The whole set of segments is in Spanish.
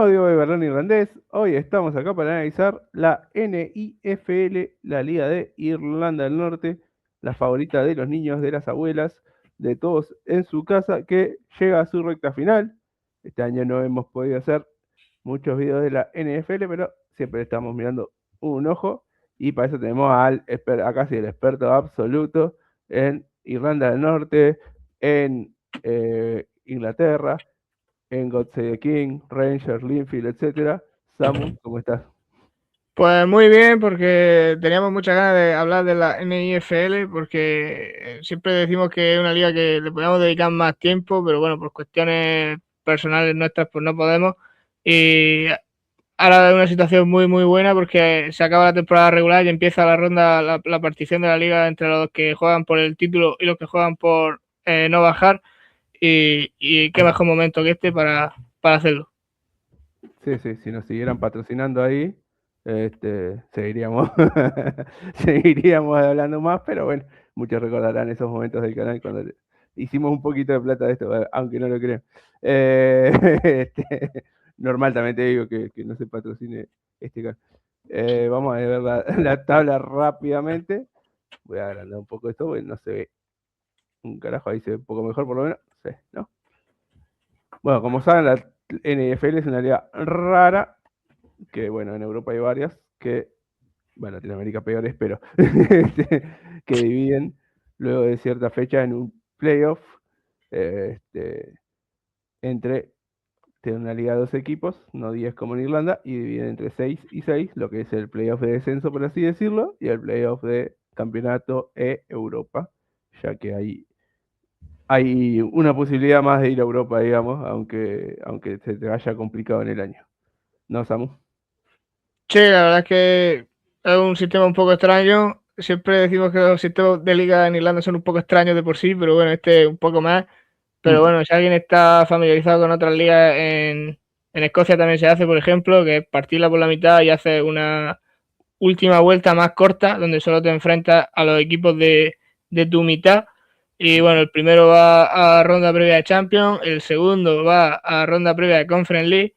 nuevo Diego de Berlán Irlandés. Hoy estamos acá para analizar la NIFL, la Liga de Irlanda del Norte, la favorita de los niños, de las abuelas, de todos en su casa, que llega a su recta final. Este año no hemos podido hacer muchos videos de la NFL, pero siempre estamos mirando un ojo. Y para eso tenemos acá sí, el experto absoluto en Irlanda del Norte, en Inglaterra, en God Save the King, Rangers, Linfield, etcétera. Samu, ¿cómo estás? Pues muy bien, porque teníamos muchas ganas de hablar de la NIFL, porque siempre decimos que es una liga que le podemos dedicar más tiempo, pero bueno, por cuestiones personales nuestras, pues no podemos. Y ahora es una situación muy buena porque se acaba la temporada regular y empieza la ronda, la partición de la liga entre los que juegan por el título y los que juegan por no bajar. Y qué mejor momento que este para hacerlo. Sí, sí, si nos siguieran patrocinando ahí, seguiríamos, seguiríamos hablando más, pero bueno, muchos recordarán esos momentos del canal cuando hicimos un poquito de plata de esto, aunque no lo crean. Eh, Normal también te digo que no se patrocine este canal. Vamos a ver la tabla rápidamente. Voy a agrandar un poco esto, porque no se ve un carajo, ahí se ve un poco mejor por lo menos. Sí, ¿no? Bueno, como saben, la NFL es una liga rara, que bueno, en Europa hay varias, que, bueno, Latinoamérica peores, pero que dividen luego de cierta fecha en un playoff entre una liga de 12 equipos, no 10 como en Irlanda, y dividen entre 6 y 6, lo que es el playoff de descenso, por así decirlo, y el playoff de campeonato Europa, ya que hay una posibilidad más de ir a Europa, digamos, aunque se te vaya complicado en el año. ¿No, Samu? Sí, la verdad es que es un sistema un poco extraño. Siempre decimos que los sistemas de liga en Irlanda son un poco extraños de por sí, pero bueno, este un poco más. Pero Mm. bueno, si alguien está familiarizado con otras ligas, en Escocia también se hace, por ejemplo, que es partirla por la mitad y hace una última vuelta más corta, donde solo te enfrentas a los equipos de tu mitad. Y bueno, el primero va a ronda previa de Champions, el segundo va a ronda previa de Conference League.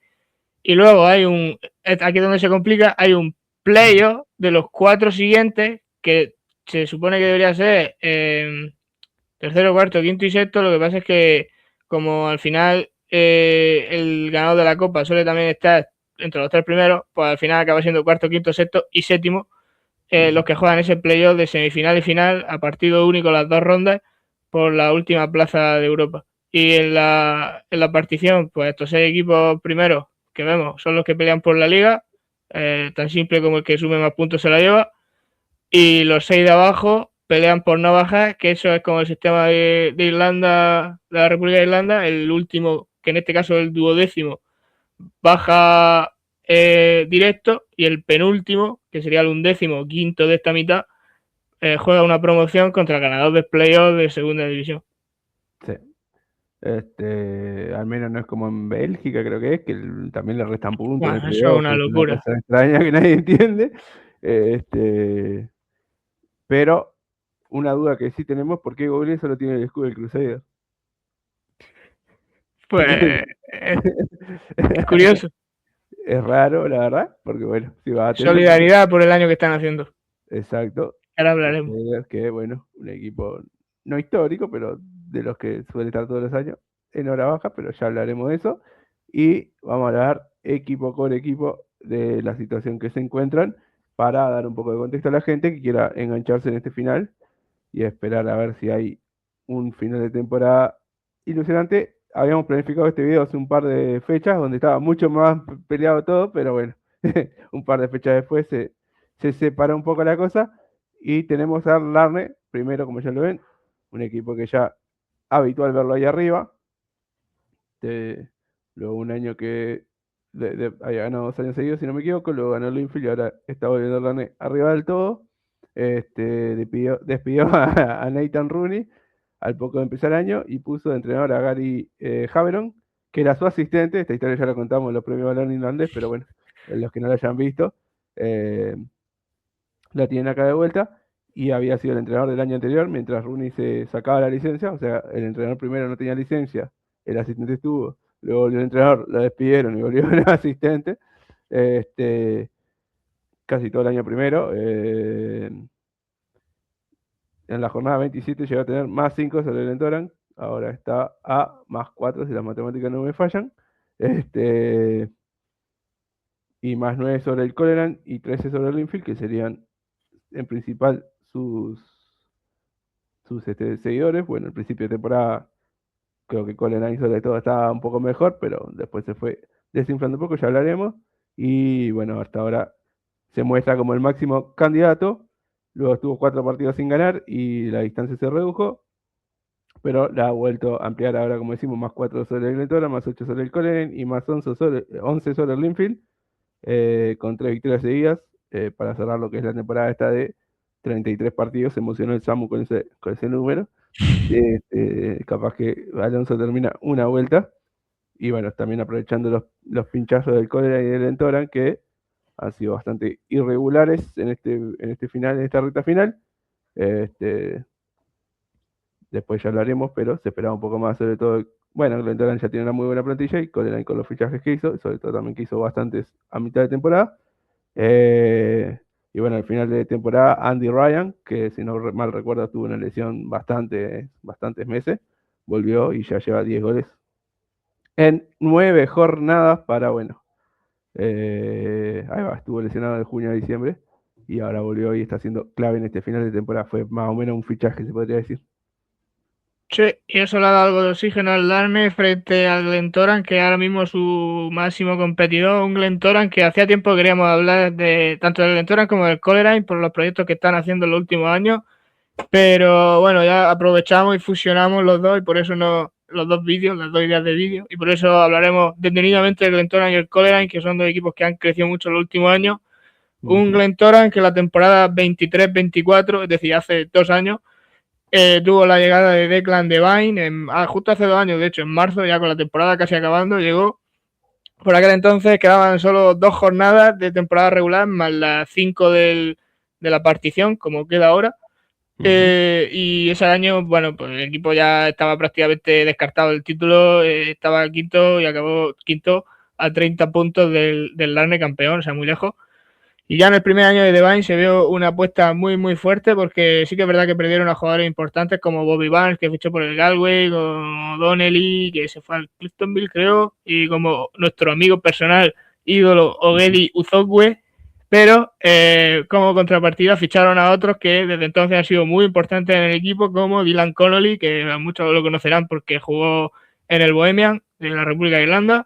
Y luego aquí donde se complica, hay un playoff de los 4 siguientes que se supone que debería ser tercero, cuarto, quinto y sexto. Lo que pasa es que como al final el ganador de la Copa suele también estar entre los 3 primeros, pues al final acaba siendo cuarto, quinto, sexto y séptimo los que juegan ese playoff de semifinal y final a partido único las 2 rondas por la última plaza de Europa. Y en la partición, pues estos 6 equipos primeros que vemos son los que pelean por la liga, tan simple como el que sume más puntos se la lleva, y los 6 de abajo pelean por no bajar, que eso es como el sistema de Irlanda, de la República de Irlanda. El último, que en este caso es el duodécimo, baja directo, y el penúltimo, que sería el undécimo quinto de esta mitad, juega una promoción contra el ganador de playoff de segunda división. Sí. Al menos no es como en Bélgica, creo que es, que también le restan puntos en el Bueno, eso es playoff, una es una locura. cosa extraña que nadie entiende. Este, pero una duda que sí tenemos, ¿por qué Google solo tiene el escudo del Crusader? Pues es curioso. Es raro, la verdad, porque bueno, si vas a tener, Solidaridad por el año que están haciendo. exacto, Ahora hablaremos. Crusader, que bueno, un equipo no histórico, pero de los que suele estar todos los años en hora baja, pero ya hablaremos de eso. Y vamos a hablar equipo por equipo de la situación que se encuentran para dar un poco de contexto a la gente que quiera engancharse en este final y esperar a ver si hay un final de temporada ilusionante. Habíamos planificado este video hace un par de fechas donde estaba mucho más peleado todo, pero bueno, un par de fechas después se separó un poco la cosa y tenemos a Larne, primero como ya lo ven, un equipo que ya habitual verlo ahí arriba, de, luego un año que había ganado 2 años seguidos, si no me equivoco, luego ganó Linfield y ahora está volviendo Larne arriba del todo. Despidió a Nathan Rooney al poco de empezar el año y puso de entrenador a Gary Haveron, que era su asistente. Esta historia ya la contamos en los premios Balón Irlandés, pero bueno, los que no la hayan visto, eh, la tienen acá de vuelta. Y había sido el entrenador del año anterior mientras Rooney se sacaba la licencia, o sea, el entrenador primero no tenía licencia, el asistente estuvo luego volvió el entrenador, lo despidieron y volvió el asistente. Casi todo el año primero. En la jornada 27 llegó a tener más 5 sobre el Entoran. Ahora está a más 4 si las matemáticas no me fallan. Y más 9 sobre el Coleran y 13 sobre el Linfield, que serían en principal sus seguidores. Bueno, al principio de temporada creo que Coleran sobre todo estaba un poco mejor, pero después se fue desinflando un poco, ya hablaremos. Y bueno, hasta ahora se muestra como el máximo candidato. Luego estuvo 4 partidos sin ganar y la distancia se redujo, pero la ha vuelto a ampliar ahora, como decimos, más 4 sobre el Glentoran, más 8 sobre el Coleren y más 11 sobre el Linfield, con 3 victorias seguidas, para cerrar lo que es la temporada esta de 33 partidos. Se emocionó el Samu con ese número. Capaz que Alonso termina una vuelta. Y bueno, también aprovechando los pinchazos del Cólera y del Entoran, que han sido bastante irregulares en este final, en esta recta final. Después ya hablaremos, pero se esperaba un poco más, sobre todo. Bueno, el Entoran ya tiene una muy buena plantilla y Cólera con los fichajes que hizo, sobre todo también que hizo bastantes a mitad de temporada. Y bueno, al final de temporada, Andy Ryan, que si no mal recuerdo tuvo una lesión bastantes meses, volvió y ya lleva 10 goles en 9 jornadas para, bueno, ahí va, estuvo lesionado de junio a diciembre y ahora volvió y está siendo clave en este final de temporada. Fue más o menos un fichaje, se podría decir. Sí, y eso le ha dado algo de oxígeno al Darme frente al Glentoran, que ahora mismo es su máximo competidor. Un Glentoran que hacía tiempo que queríamos hablar de tanto del Glentoran como del Coleraine por los proyectos que están haciendo en los últimos años. Pero bueno, ya aprovechamos y fusionamos los dos, y por eso los dos vídeos, las dos ideas de vídeo, y por eso hablaremos detenidamente del Glentoran y el Coleraine, que son dos equipos que han crecido mucho en los últimos años. Un Glentoran que la temporada 23-24, es decir, hace 2 años, tuvo la llegada de Declan Devine, justo hace 2 años, de hecho, en marzo, ya con la temporada casi acabando, llegó. Por aquel entonces quedaban solo 2 jornadas de temporada regular, más las 5 de la partición, como queda ahora. Y ese año, bueno, pues el equipo ya estaba prácticamente descartado del título, estaba quinto y acabó quinto a 30 puntos del Larne campeón, o sea, muy lejos. Y ya en el primer año de Devine se vio una apuesta muy, muy fuerte, porque sí que es verdad que perdieron a jugadores importantes como Bobby Barnes, que fichó por el Galway, como Donnelly, que se fue al Cliftonville, creo, y como nuestro amigo personal, ídolo, Ogedi Uzokwe. Pero como contrapartida ficharon a otros que desde entonces han sido muy importantes en el equipo, como Dylan Connolly, que muchos lo conocerán porque jugó en el Bohemian de la República de Irlanda.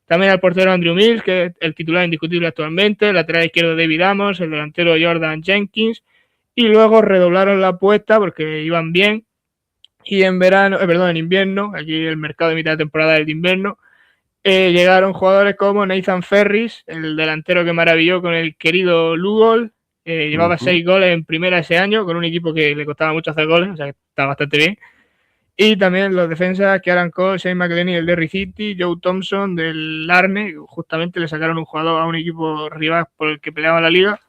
También al portero Andrew Mills, que es el titular indiscutible actualmente, el lateral izquierdo David Amos, el delantero Jordan Jenkins, y luego redoblaron la apuesta porque iban bien. Y en en invierno, aquí el mercado de mitad de temporada es de invierno, llegaron jugadores como Nathan Ferris, el delantero que maravilló con el querido Lugol, llevaba 6 goles en primera ese año, con un equipo que le costaba mucho hacer goles, o sea que está bastante bien. Y también los defensas que Kieran Cole, Shane McElhenney del Derry City, Joe Thompson del Larne, justamente le sacaron un jugador a un equipo rival por el que peleaba la liga.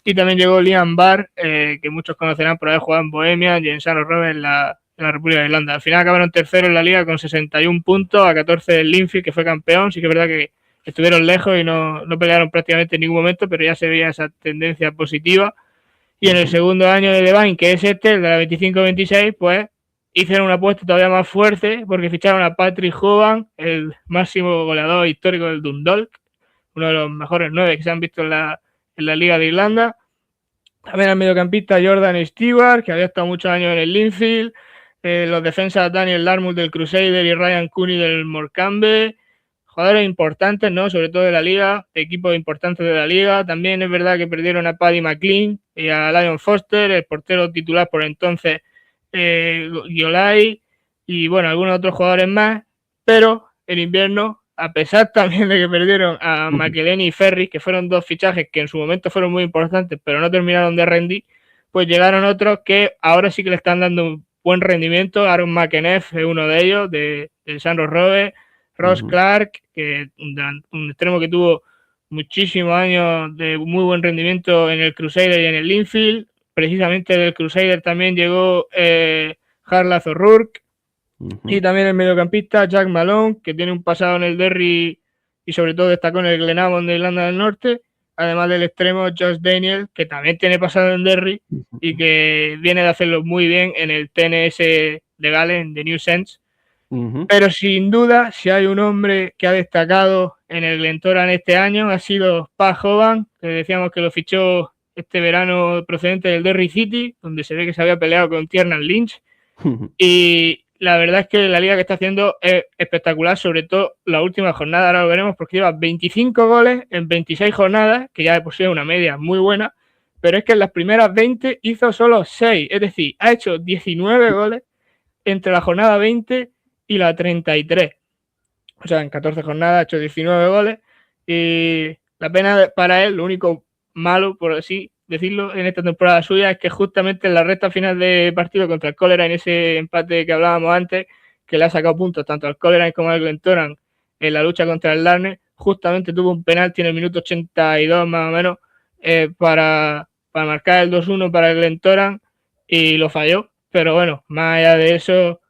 Y también llegó Liam Barr, que muchos conocerán por haber jugado en Bohemia y en San Robert en la República de Irlanda. Al final acabaron tercero en la liga con 61 puntos, a 14 del Linfield, que fue campeón. Sí que es verdad que estuvieron lejos y no pelearon prácticamente en ningún momento, pero ya se veía esa tendencia positiva. Y en el segundo año de Devine, que es el de la 25-26, pues hicieron una apuesta todavía más fuerte porque ficharon a Patrick Hoban, el máximo goleador histórico del Dundalk, uno de los mejores 9 que se han visto en la Liga de Irlanda. También al mediocampista Jordan Stewart, que había estado muchos años en el Linfield. Los defensas Daniel Larmour del Crusader y Ryan Cooney del Morecambe. Jugadores importantes, ¿no? Sobre todo de la liga, equipos importantes de la liga. También es verdad que perdieron a Paddy McLean y a Lion Foster, el portero titular por entonces, Giolai, y bueno, algunos otros jugadores más. Pero en invierno, a pesar también de que perdieron a McElhenney y Ferris, que fueron 2 fichajes que en su momento fueron muy importantes, pero no terminaron de rendir, pues llegaron otros que ahora sí que le están dando un buen rendimiento. Aaron McEneff es uno de ellos, del San Robert. Ross Clark, que un extremo que tuvo muchísimos años de muy buen rendimiento en el Crusader y en el Linfield. Precisamente del Crusader también llegó Harlath O'Rourke. Y también el mediocampista Jack Malone, que tiene un pasado en el Derry y sobre todo destacó en el Glenavon de Irlanda del Norte, además del extremo Josh Daniel, que también tiene pasado en Derry y que viene de hacerlo muy bien en el TNS de Gales, de New Saints. Pero sin duda, si hay un hombre que ha destacado en el Glentoran este año, ha sido Pat Hoban, que decíamos que lo fichó este verano procedente del Derry City, donde se ve que se había peleado con Tiernan Lynch. Y la verdad es que la liga que está haciendo es espectacular, sobre todo la última jornada, ahora lo veremos, porque lleva 25 goles en 26 jornadas, que ya de por sí es una media muy buena, pero es que en las primeras 20 hizo solo 6, es decir, ha hecho 19 goles entre la jornada 20 y la 33. O sea, en 14 jornadas ha hecho 19 goles y la pena para él, lo único malo, por así decirlo, en esta temporada suya es que justamente en la recta final de partido contra el Cólera, en ese empate que hablábamos antes, que le ha sacado puntos tanto al Cólera como al Glentoran en la lucha contra el Larne, justamente tuvo un penalti en el minuto 82 más o menos para marcar el 2-1 para el Glentoran y lo falló. Pero bueno, más allá de eso,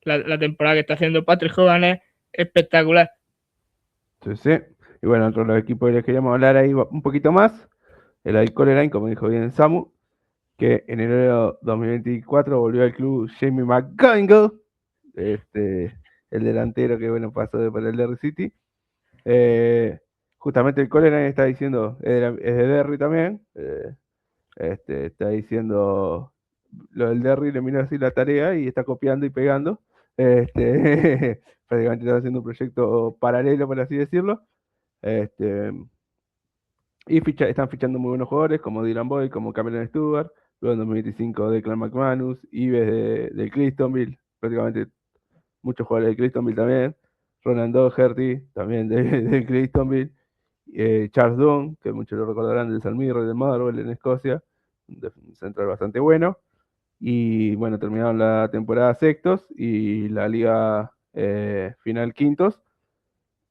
la temporada que está haciendo Patrick Hogan es espectacular. Sí. Y bueno, otro de los equipos que les queríamos hablar ahí un poquito más, el Alcohol Line, como dijo bien Samu, que en enero 2024 volvió al club Jamie McGonigal, el delantero que bueno pasó para el Derry City. Justamente el Colera está diciendo, es de Derry también, está diciendo lo del Derry, le mira así la tarea y está copiando y pegando. Prácticamente está haciendo un proyecto paralelo, por así decirlo. Y están fichando muy buenos jugadores como Dylan Boyd, como Cameron Stewart, luego en 2025 Declan McManus, Ives del Cliftonville, prácticamente muchos jugadores de Cliftonville también, Ronan Doherty también de Cliftonville, Charles Dunn, que muchos lo recordarán del San Mirren de Marvel en Escocia, un central bastante bueno. Y bueno, terminaron la temporada sextos y la liga final quintos.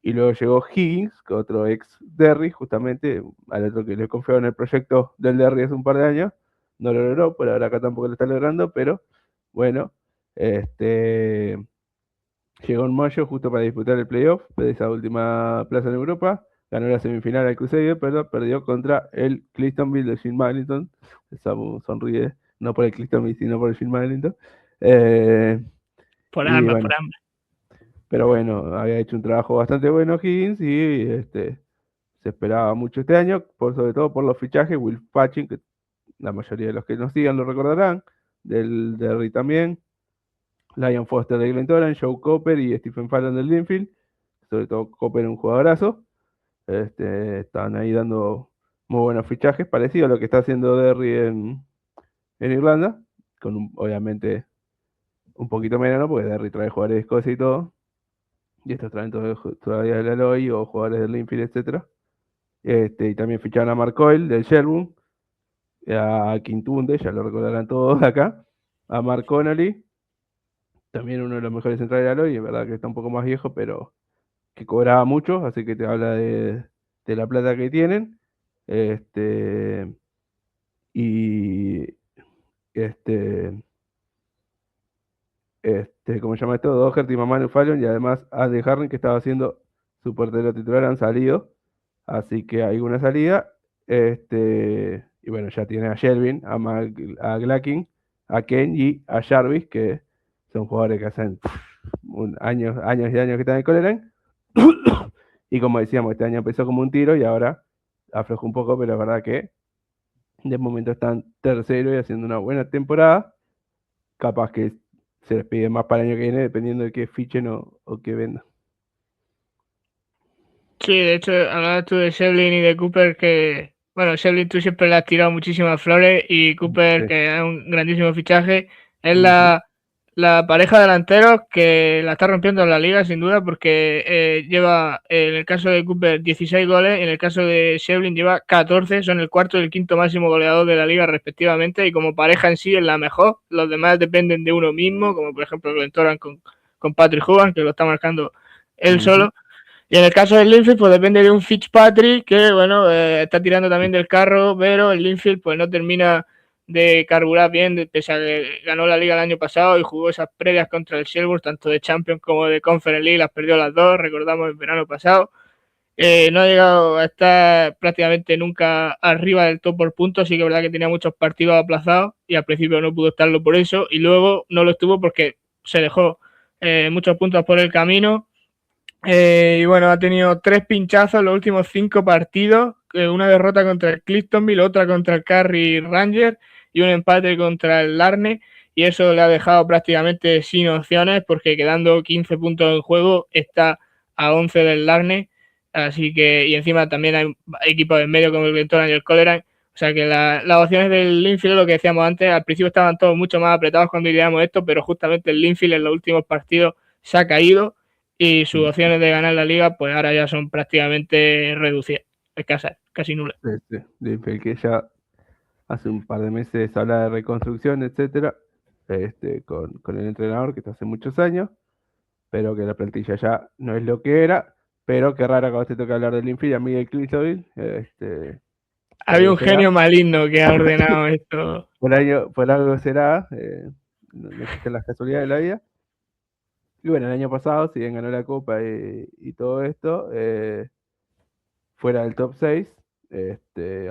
Y luego llegó Higgins, que otro ex Derry, justamente, al otro que le confió en el proyecto del Derry hace un par de años. No lo logró, por ahora acá tampoco lo está logrando, pero bueno, llegó en mayo justo para disputar el playoff de esa última plaza en Europa. Ganó la semifinal al Crusader, pero perdió contra el Cliftonville de Jim Magneton. Samu sonríe, no por el Cliftonville, sino por el Jim Magneton. Por ambas. Pero bueno, había hecho un trabajo bastante bueno Higgins y se esperaba mucho este año, sobre todo por los fichajes. Will Patching, que la mayoría de los que nos sigan lo recordarán, del Derry también. Lion Foster de Glentoran, Joe Cooper y Stephen Fallon del Linfield. Sobre todo Cooper, un jugadorazo. Estaban ahí dando muy buenos fichajes, parecido a lo que está haciendo Derry en Irlanda, con obviamente un poquito menos, ¿no? Porque Derry trae jugadores de Escocia y todo. Y estos traen todavía del Aloy o jugadores del Linfield, etc. Y también ficharon a Mark Coyle del Sherbourne, a Quintunde, ya lo recordarán todos acá, a Mark Connolly, también uno de los mejores centrales de Aloy, es verdad que está un poco más viejo, pero que cobraba mucho, así que te habla de la plata que tienen. Y ¿cómo se llama esto? Doherty, Manu Fallon y además Andy Harren, que estaba haciendo su portero titular, han salido. Así que hay una salida. Y bueno, ya tiene a Shelvin, a Glacking, a Ken y a Jarvis, que son jugadores que hacen años y años que están en Coleraine. Y como decíamos, este año empezó como un tiro y ahora aflojó un poco, pero es verdad que de momento están tercero y haciendo una buena temporada. Capaz que se les pide más para el año que viene, dependiendo de qué fichen o qué vendan. Sí, de hecho, hablabas tú de Shevlin y de Cooper, que, bueno, Shevlin tú siempre le has tirado muchísimas flores y Cooper, Sí. que es un grandísimo fichaje, es la pareja de delanteros que la está rompiendo en la liga, sin duda, porque lleva, en el caso de Cooper, 16 goles, en el caso de Shevlin lleva 14, son el cuarto y el quinto máximo goleador de la liga, respectivamente, y como pareja en sí es la mejor. Los demás dependen de uno mismo, como por ejemplo Glentoran con Patrick Hogan, que lo está marcando él solo. Y en el caso del Linfield, pues depende de un Fitzpatrick que, bueno, está tirando también del carro, pero el Linfield pues no termina de carburar bien, pese a que ganó la liga el año pasado y jugó esas previas contra el Shelbourne, tanto de Champions como de Conference League, las perdió las dos, recordamos el verano pasado. No ha llegado a estar prácticamente nunca arriba del top por puntos, sí que es verdad que tenía muchos partidos aplazados y al principio no pudo estarlo por eso y luego no lo estuvo porque se dejó muchos puntos por el camino. Y bueno, ha tenido 3 pinchazos en los últimos 5 partidos, una derrota contra el Cliftonville, otra contra el Carry Ranger y un empate contra el Larne, y eso le ha dejado prácticamente sin opciones porque quedando 15 puntos en juego está a 11 del Larne, así que, y encima también hay equipos en medio como el Glentoran y el Coleraine, o sea que las opciones del Linfield, lo que decíamos antes, al principio estaban todos mucho más apretados cuando ideamos esto, pero justamente el Linfield en los últimos partidos se ha caído y sus opciones de ganar la liga pues ahora ya son prácticamente reducidas, escasas, casi nulas. Que ya hace un par de meses habla de reconstrucción, etcétera, con el entrenador que está hace muchos años, pero que la plantilla ya no es lo que era, pero qué raro que a vos te toca hablar del Infield, a Miguel Clisoville, había un genio maligno que ha ordenado esto. Por algo será, no existen las casualidades de la vida. Y bueno, el año pasado, si bien ganó la Copa y todo esto, fuera del top 6,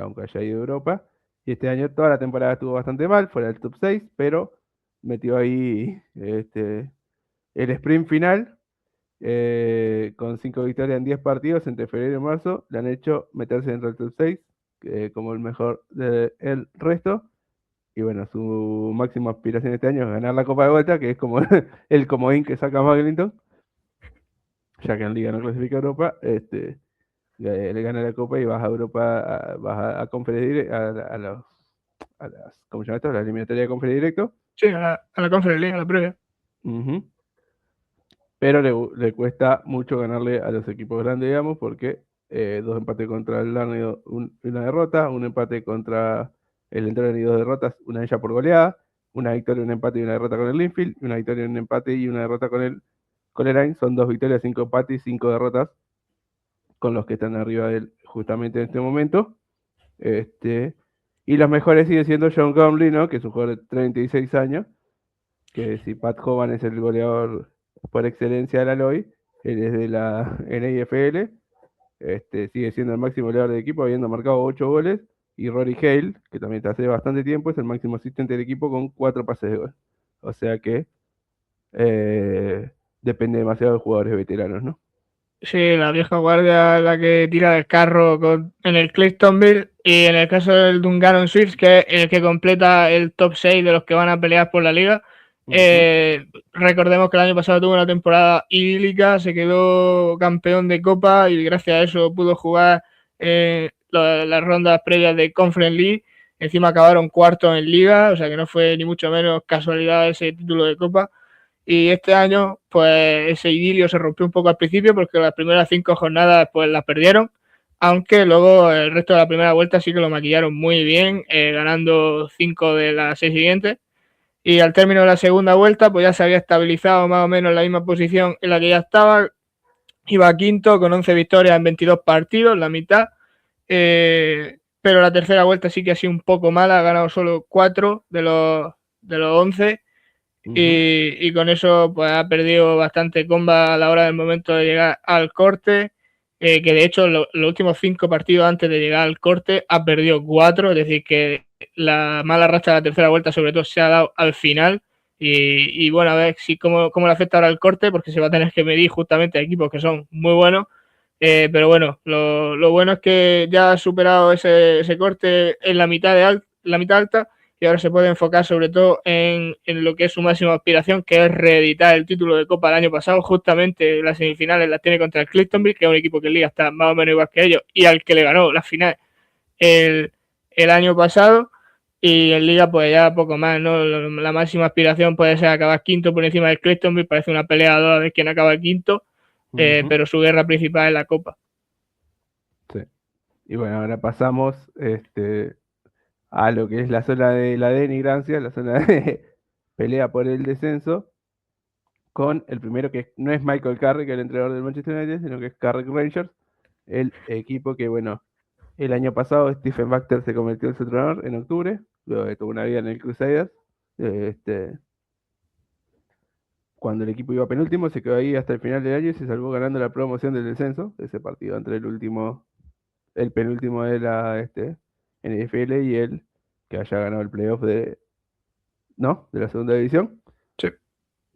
aunque haya ido a Europa. Y este año toda la temporada estuvo bastante mal, fuera del top 6, pero metió ahí el sprint final, con 5 victorias en 10 partidos entre febrero y marzo. Le han hecho meterse dentro del top 6 como el mejor del resto. Y bueno, su máxima aspiración este año es ganar la Copa de Vuelta, que es como el comodín que saca Maglinton, ya que en Liga no clasifica a Europa. Le gana la Copa y vas a Europa, vas a conferir a las, ¿cómo se llama esto? La eliminatoria de conferir directo. Sí, a la Conference League, a la previa. Pero le cuesta mucho ganarle a los equipos grandes, digamos, porque 2 empates contra el Larne, una derrota, un empate contra el Entrenador y 2 derrotas, una de ellas por goleada, una victoria, un empate y una derrota con el Linfield, una victoria, un empate y una derrota con el Coleraine. Son 2 victorias, 5 empates y 5 derrotas con los que están arriba de él justamente en este momento. Y los mejores siguen siendo John Gomley, ¿no? Que es un jugador de 36 años, que si Pat Hovan es el goleador por excelencia de la LOI, él es de la NIFL, sigue siendo el máximo goleador del equipo, habiendo marcado 8 goles, y Rory Hale, que también está hace bastante tiempo, es el máximo asistente del equipo con 4 pases de gol. O sea que depende demasiado de jugadores veteranos, ¿no? Sí, la vieja guardia, la que tira del carro en el Cliftonville, y en el caso del Dungannon Swifts, que es el que completa el top 6 de los que van a pelear por la liga. Recordemos que el año pasado tuvo una temporada idílica, se quedó campeón de Copa y gracias a eso pudo jugar las rondas previas de Conference League. Encima acabaron cuartos en liga, o sea que no fue ni mucho menos casualidad ese título de Copa. Y este año, pues ese idilio se rompió un poco al principio porque las primeras 5 jornadas pues las perdieron, aunque luego el resto de la primera vuelta sí que lo maquillaron muy bien, ganando 5 de las 6 siguientes. Y al término de la segunda vuelta, pues ya se había estabilizado más o menos en la misma posición en la que ya estaba. Iba quinto con 11 victorias en 22 partidos, la mitad. Pero la tercera vuelta sí que ha sido un poco mala, ha ganado solo 4 de los 11. Y con eso pues ha perdido bastante comba a la hora del momento de llegar al corte, que de hecho los últimos 5 partidos antes de llegar al corte ha perdido 4, es decir que la mala racha de la tercera vuelta sobre todo se ha dado al final y bueno, a ver si cómo le afecta ahora el corte, porque se va a tener que medir justamente a equipos que son muy buenos, pero bueno, lo bueno es que ya ha superado ese corte en la mitad alta y ahora se puede enfocar sobre todo en lo que es su máxima aspiración, que es reeditar el título de Copa del año pasado. Justamente las semifinales las tiene contra el Cliftonville, que es un equipo que en Liga está más o menos igual que ellos, y al que le ganó la final el año pasado. Y en Liga pues ya poco más, ¿no? La máxima aspiración puede ser acabar quinto por encima del Cliftonville, parece una pelea a ver quién acaba el quinto, pero su guerra principal es la Copa. Sí. Y bueno, ahora pasamos a lo que es la zona de la denigrancia, la zona de pelea por el descenso, con el primero que no es Michael Carrick, el entrenador del Manchester United, sino que es Carrick Rangers, el equipo que, bueno, el año pasado Stephen Baxter se convirtió en su entrenador en octubre, luego de toda una vida en el Crusaders. Cuando el equipo iba penúltimo, se quedó ahí hasta el final del año y se salvó ganando la promoción del descenso, ese partido entre el penúltimo de la NFL y el que haya ganado el playoff ¿no? De la segunda división. Sí.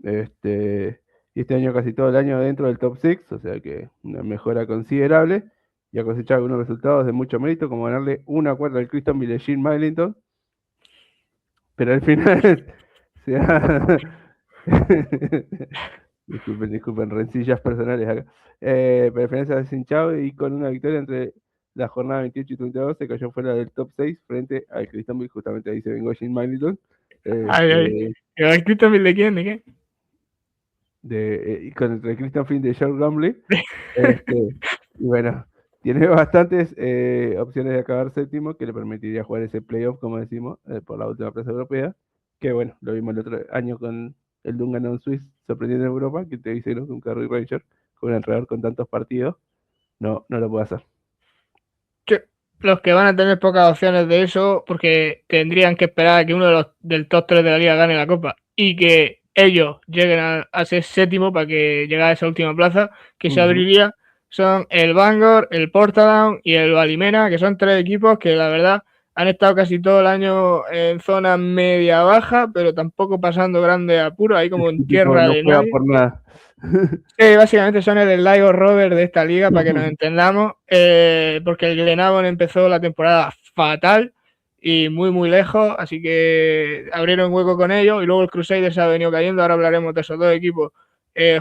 Y este año casi todo el año dentro del top 6, o sea que una mejora considerable. Y ha cosechado algunos resultados de mucho mérito, como ganarle 1-4 al Cristonville de Jim Millington. Pero al final se ha... disculpen, rencillas personales acá. Pero al final se ha deshinchado y con una victoria entre la jornada 28 y 32 se cayó fuera del top 6 frente al Cristonville, justamente ahí se vengó Jim Millington. Ay. ¿El Cristóbal de quién? ¿De qué? Con el Christian Flynn de George Gamble. Y bueno, tiene bastantes opciones de acabar séptimo que le permitiría jugar ese playoff, como decimos, por la última plaza europea. Que bueno, lo vimos el otro año con el Dungannon Swiss sorprendiendo en Europa, que te dice, ¿no? Que un Carry Ranger con un entrenador con tantos partidos no lo puede hacer. Los que van a tener pocas opciones de eso, porque tendrían que esperar a que uno del top 3 de la liga gane la copa y que ellos lleguen a ser séptimo para que llegue a esa última plaza que se abriría, son el Bangor, el Portadown y el Valimena, que son 3 equipos que la verdad han estado casi todo el año en zona media-baja, pero tampoco pasando grandes apuros, ahí como en tierra de nadie. Por nada. Sí, básicamente son el Ligo Rover de esta liga, para que nos entendamos, porque el Glenavon empezó la temporada fatal y muy, muy lejos, así que abrieron hueco con ellos y luego el Crusaders ha venido cayendo, ahora hablaremos de esos 2 equipos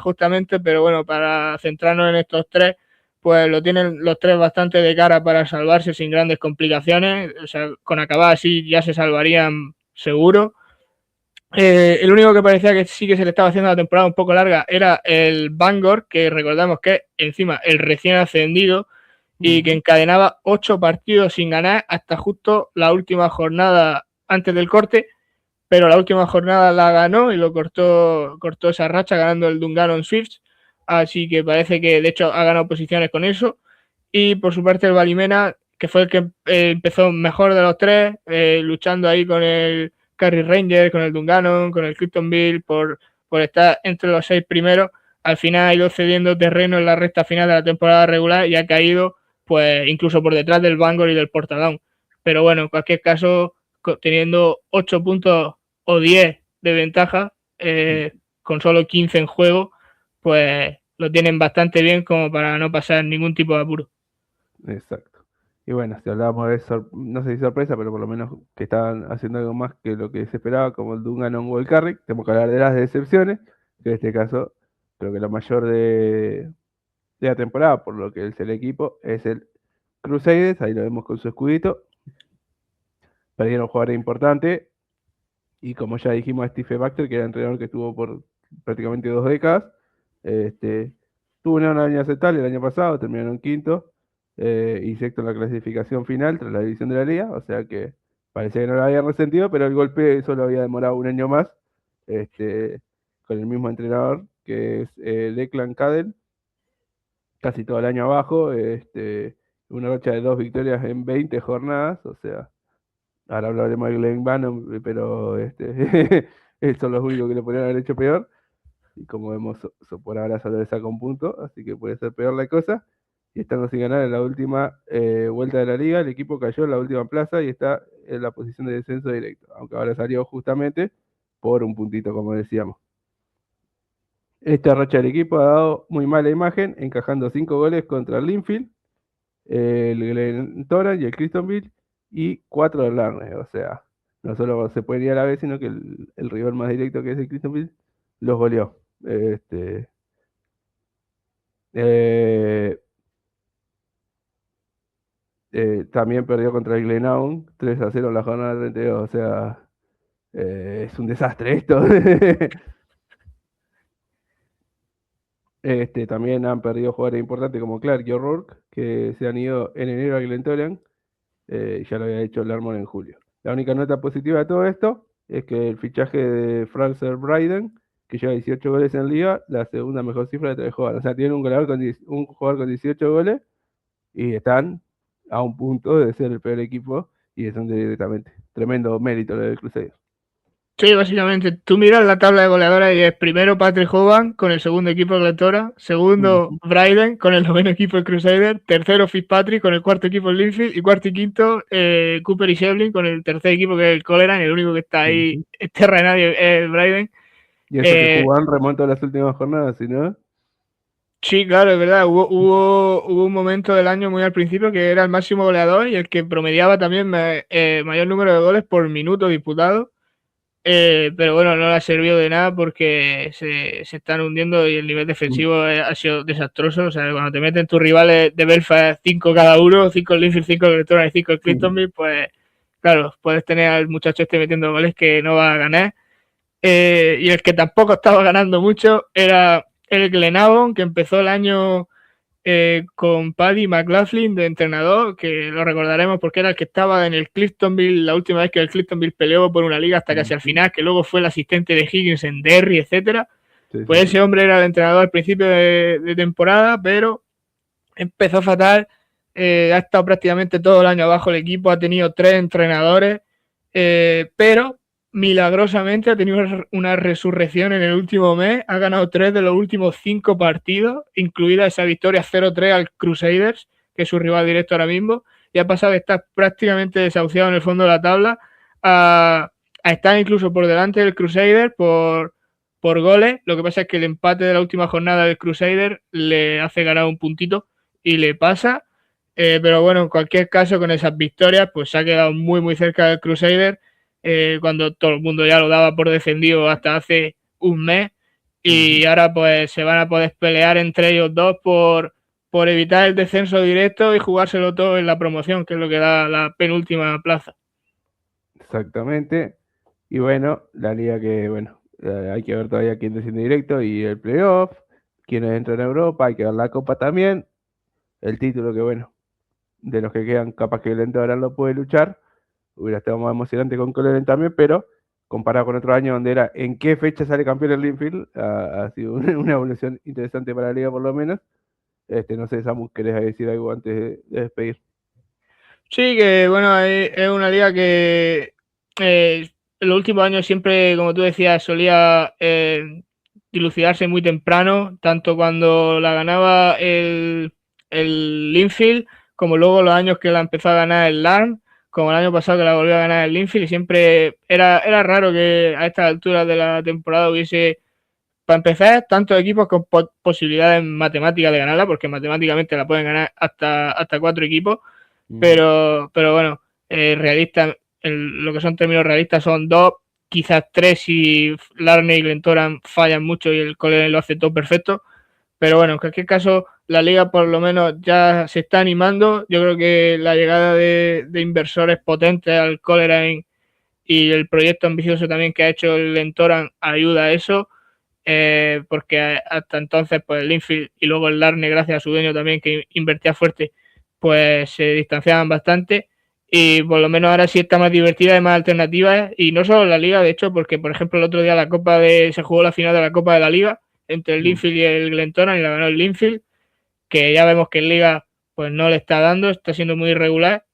justamente, pero bueno, para centrarnos en estos 3, pues lo tienen los 3 bastante de cara para salvarse sin grandes complicaciones, o sea, con acabar así ya se salvarían seguro. El único que parecía que sí que se le estaba haciendo la temporada un poco larga era el Bangor, que recordamos que encima el recién ascendido y que encadenaba 8 partidos sin ganar hasta justo la última jornada antes del corte, pero la última jornada la ganó y lo cortó esa racha ganando el Dungannon Swifts, así que parece que de hecho ha ganado posiciones con eso. Y por su parte el Valimena, que fue el que empezó mejor de los 3, luchando ahí con el Carry Ranger, con el Dungannon, con el Cliftonville, por estar entre los 6 primeros, al final ha ido cediendo terreno en la recta final de la temporada regular y ha caído pues incluso por detrás del Bangor y del Portadown. Pero bueno, en cualquier caso, teniendo 8 puntos o 10 de ventaja, con solo 15 en juego, pues lo tienen bastante bien como para no pasar ningún tipo de apuro. Exacto. Y bueno, si hablábamos de no sé si sorpresa, pero por lo menos que estaban haciendo algo más que lo que se esperaba, como el Dungannon o el Carrick, tenemos que hablar de las decepciones, que en este caso creo que la mayor de la temporada, por lo que es el equipo, es el Crusaders, ahí lo vemos con su escudito. Perdieron jugadores importantes, y como ya dijimos a Steve Baxter, que era el entrenador que estuvo por prácticamente 2 décadas, tuvo una año aceptable el año pasado, terminaron quinto y sexto en la clasificación final tras la división de la liga, o sea que parecía que no lo habían resentido, pero el golpe solo había demorado un año más, con el mismo entrenador que es Declan Cadel, casi todo el año abajo, una racha de 2 victorias en 20 jornadas, o sea, ahora hablaremos de Glenn Bannon, pero estos son los únicos que le podrían haber hecho peor. Y como vemos, por ahora solo le saca un punto, así que puede ser peor la cosa. Y estando sin ganar en la última vuelta de la liga, el equipo cayó en la última plaza y está en la posición de descenso directo, aunque ahora salió justamente por un puntito, como decíamos. Esta racha del equipo ha dado muy mala imagen, encajando 5 goles contra el Linfield, el Glentoran y el Cristonville, y 4 del Larne. O sea, no solo se puede ir a la vez, sino que el rival más directo que es el Cristonville los goleó. También perdió contra el Glenavon 3-0 en la jornada 32. O sea, es un desastre esto. También han perdido jugadores importantes como Clark y O'Rourke, que se han ido en enero a Glentoran, y ya lo había hecho Lermont en julio. La única nota positiva de todo esto es que el fichaje de Fraser Bryden, que lleva 18 goles en liga, la segunda mejor cifra de 3 jugadores. O sea, tienen un jugador con 18 goles y están a un punto de ser el peor equipo y descender directamente. tremendo mérito lo del Cruzeiro. Sí, básicamente, tú miras la tabla de goleadores y es primero Patrick Hoban con el segundo equipo de Gletora, segundo Bryden con el noveno equipo de Crusader, tercero Fitzpatrick con el cuarto equipo de Linfield y cuarto y quinto Cooper y Shevlin con el tercer equipo que es el Colera, y el único que está ahí es tierra de nadie es Bryden. Y eso que Hoban remontó las últimas jornadas, ¿sí, no? Sí, claro, es verdad. Hubo un momento del año muy al principio que era el máximo goleador y el que promediaba también mayor número de goles por minuto disputado. Pero bueno, no le ha servido de nada porque se están hundiendo y el nivel defensivo ha sido desastroso. O sea, cuando te meten tus rivales de Belfast 5 cada uno, 5 el Linfield, 5 el Gletora y 5 el Cliftonville, pues claro, puedes tener al muchacho este metiendo goles que no va a ganar. Y el que tampoco estaba ganando mucho era el Glenavon, que empezó el año con Paddy McLaughlin de entrenador, que lo recordaremos porque era el que estaba en el Cliftonville la última vez que el Cliftonville peleó por una liga hasta casi al final, que luego fue el asistente de Higgins en Derry, etcétera. Pues ese hombre era el entrenador al principio de temporada, pero empezó fatal. Ha estado prácticamente todo el año abajo el equipo, ha tenido 3 entrenadores, pero milagrosamente ha tenido una resurrección en el último mes, ha ganado 3 de los últimos 5 partidos, incluida esa victoria 0-3 al Crusaders, que es su rival directo ahora mismo, y ha pasado de estar prácticamente desahuciado en el fondo de la tabla a estar incluso por delante del Crusader por goles. Lo que pasa es que el empate de la última jornada del Crusader le hace ganar un puntito y le pasa. Pero bueno, en cualquier caso, con esas victorias, pues se ha quedado muy, muy cerca del Crusader. Cuando todo el mundo ya lo daba por defendido hasta hace un mes, y ahora pues se van a poder pelear entre ellos dos por evitar el descenso directo y jugárselo todo en la promoción, que es lo que da la penúltima plaza. Exactamente. Y bueno, la liga que, bueno, hay que ver todavía quién desciende directo y el playoff, quiénes entran a Europa, hay que ver la Copa también, el título que, bueno, de los que quedan, capaz que el Lente ahora lo puede luchar. Hubiera estado más emocionante con Coleren también, pero comparado con otro año donde era en qué fecha sale campeón el Linfield, ha sido una evolución interesante para la liga por lo menos. No sé, Samu, ¿querés decir algo antes de despedir? Sí, que bueno, es una liga que en los últimos años siempre, como tú decías, solía dilucidarse muy temprano, tanto cuando la ganaba el Linfield, como luego los años que la empezó a ganar el Larn, como el año pasado que la volvió a ganar el Linfield, y siempre era raro que a estas alturas de la temporada hubiese, para empezar, tantos equipos con posibilidades matemáticas de ganarla, porque matemáticamente la pueden ganar hasta 4 equipos, pero bueno, realistas, lo que son términos realistas son 2, quizás 3 si Larney y Glentoran fallan mucho y el Colera lo hace todo perfecto. Pero bueno, en cualquier caso, la liga por lo menos ya se está animando. Yo creo que la llegada de inversores potentes al Coleraine y el proyecto ambicioso también que ha hecho el Glentoran ayuda a eso. Porque hasta entonces pues el Linfield y luego el Larne, gracias a su dueño también que invertía fuerte, pues se distanciaban bastante, y por lo menos ahora sí está más divertida, hay más alternativas, y no solo en la liga, de hecho, porque por ejemplo el otro día se jugó la final de la Copa de la Liga entre el Linfield y el Glentoran y la ganó el Linfield, que ya vemos que en liga pues no le está dando, está siendo muy irregular.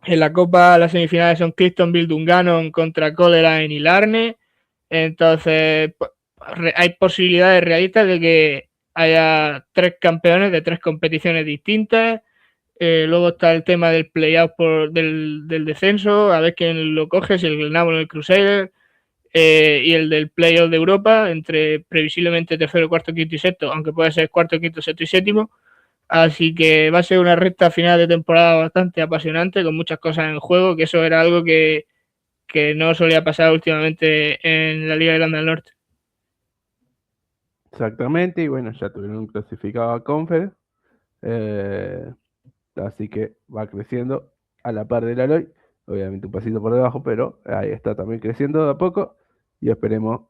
En la Copa las semifinales son Cliftonville Dungannon contra Coleraine y Larne, entonces hay posibilidades realistas de que haya 3 campeones de 3 competiciones distintas. Luego está el tema del playout del descenso, a ver quién lo coge, si el Glenavon o el Crusader, y el del playoff de Europa, entre previsiblemente tercero, cuarto, quinto y sexto, aunque puede ser cuarto, quinto, sexto y séptimo. Así que va a ser una recta final de temporada bastante apasionante, con muchas cosas en juego, que eso era algo que no solía pasar últimamente en la Liga de Irlanda del Norte. Exactamente, y bueno, ya tuvieron clasificado a Conference, así que va creciendo a la par del Aloy, obviamente un pasito por debajo, pero ahí está también creciendo de a poco, y esperemos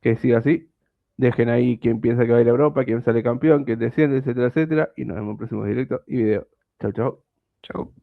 que siga así. Dejen ahí quién piensa que va a ir a Europa, quién sale campeón, quién desciende, etcétera, etcétera, y nos vemos en próximos directos y videos. Chau, chau. Chao.